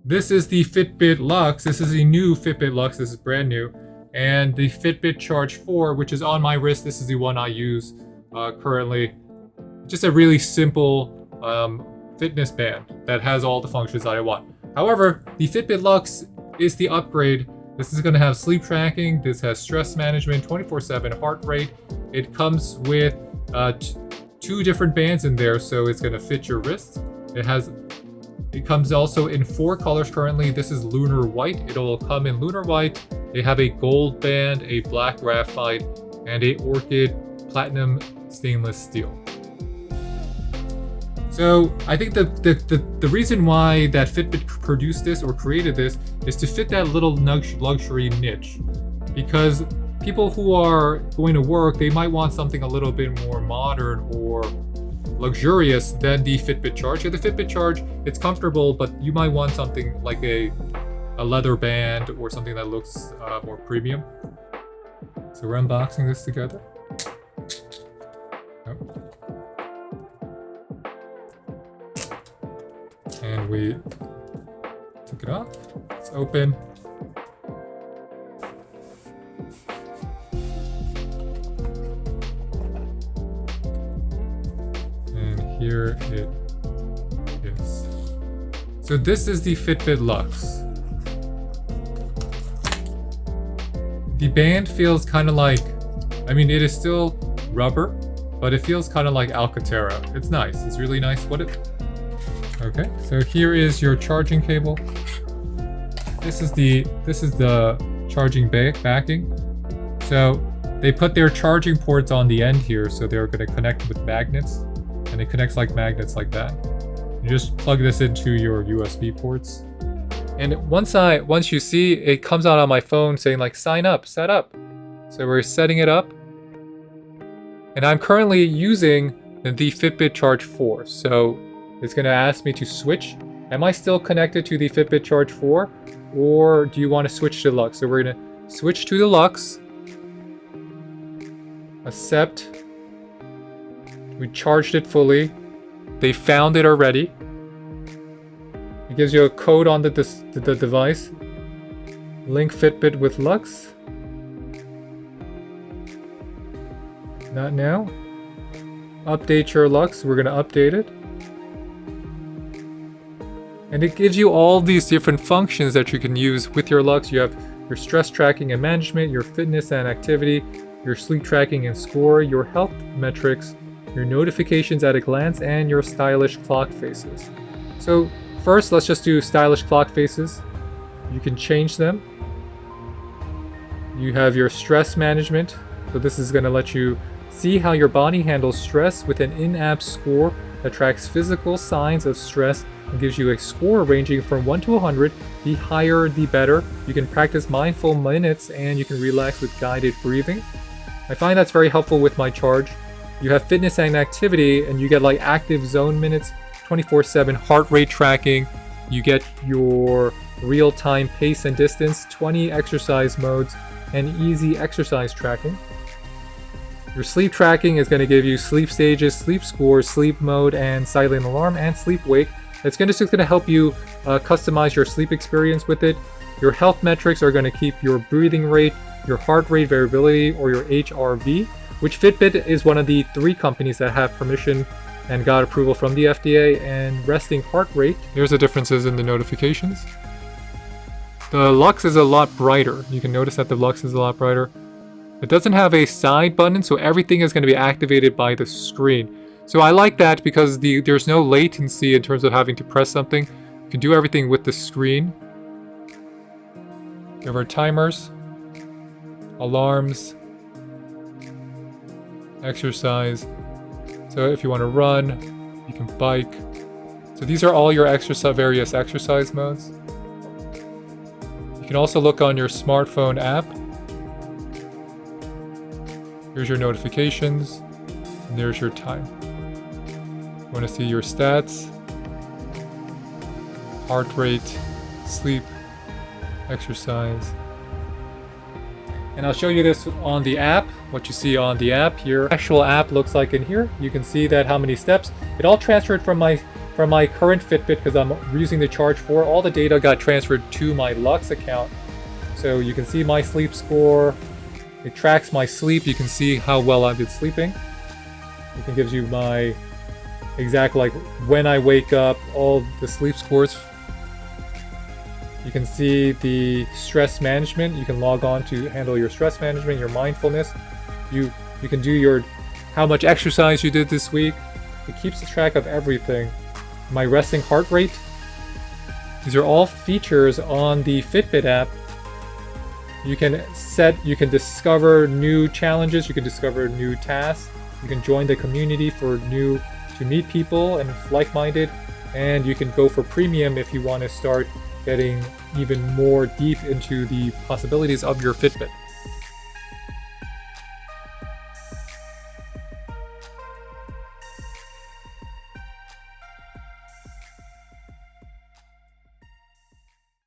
This is the Fitbit Luxe. This is a new Fitbit Luxe. This is brand new. And the Fitbit Charge 4, which is on my wrist. This is the one I use currently. Just a really simple fitness band that has all the functions that I want. However, the Fitbit Luxe is the upgrade. This is going to have sleep tracking. This has stress management, 24/7 heart rate. It comes with 2 different bands in there, so it's going to fit your wrist. It comes also in 4 colors currently. This is lunar white. It'll come in lunar white. They have a gold band, a black graphite, and a orchid platinum stainless steel. So I think the reason why that Fitbit produced this or created this is to fit that little luxury niche, because people who are going to work, they might want something a little bit more modern or luxurious than the Fitbit Charge. The Fitbit Charge, it's comfortable, but you might want something like a leather band or something that looks more premium. So we're unboxing this together. And we took it off. It's open. And here it is. So this is the Fitbit Luxe. The band feels kind of like, I mean, it is still rubber, but it feels kind of like Alcantara. It's nice. It's really nice. Okay, so here is your charging cable. This is the charging backing. So they put their charging ports on the end here, so they're going to connect with magnets, and it connects like magnets like that. You just plug this into your USB ports. And once you see, it comes out on my phone saying like sign up, set up. So we're setting it up. And I'm currently using the Fitbit Charge 4. So it's going to ask me to switch. Am I still connected to the Fitbit Charge 4? Or do you want to switch to Luxe? So we're going to switch to the Luxe. Accept. We charged it fully. They found it already. It gives you a code on the device. Link Fitbit with Luxe. Not now. Update your Luxe. We're going to update it. And it gives you all these different functions that you can use with your Luxe. You have your stress tracking and management, your fitness and activity, your sleep tracking and score, your health metrics, your notifications at a glance, and your stylish clock faces. So first, let's just do stylish clock faces. You can change them. You have your stress management. So this is going to let you see how your body handles stress with an in-app score that tracks physical signs of stress and gives you a score ranging from 1 to 100. The higher, the better. You can practice mindful minutes and you can relax with guided breathing. I find that's very helpful with my charge. You have fitness and activity, and you get like active zone minutes, 24/7 heart rate tracking. You get your real-time pace and distance, 20 exercise modes, and easy exercise tracking. Your sleep tracking is going to give you sleep stages, sleep scores, sleep mode, and silent alarm, and sleep wake. It's just going to help you customize your sleep experience with it. Your health metrics are going to keep your breathing rate, your heart rate variability, or your HRV, which Fitbit is one of the 3 companies that have permission and got approval from the FDA, and resting heart rate. Here's the differences in the notifications. The Luxe is a lot brighter. You can notice that the Luxe is a lot brighter. It doesn't have a side button, so everything is going to be activated by the screen. So I like that because there's no latency in terms of having to press something. You can do everything with the screen. We have our timers, alarms, exercise. So if you want to run, you can bike. So these are all your various exercise modes. You can also look on your smartphone app. Here's your notifications, and there's your time. You want to see your stats, heart rate, sleep, exercise. And I'll show you this on the app, what you see on the app here. Actual app looks like in here. You can see that how many steps. It all transferred from from my current Fitbit, because I'm using the Charge 4, all the data got transferred to my Luxe account. So you can see my sleep score. It tracks my sleep. You can see how well I've been sleeping. It can gives you my exact, like, when I wake up, all the sleep scores. You can see the stress management. You can log on to handle your stress management, your mindfulness. You can do your how much exercise you did this week. It keeps track of everything. My resting heart rate. These are all features on the Fitbit app. You can discover new challenges, you can discover new tasks, you can join the community to meet people and like-minded, and you can go for premium if you want to start getting even more deep into the possibilities of your Fitbit.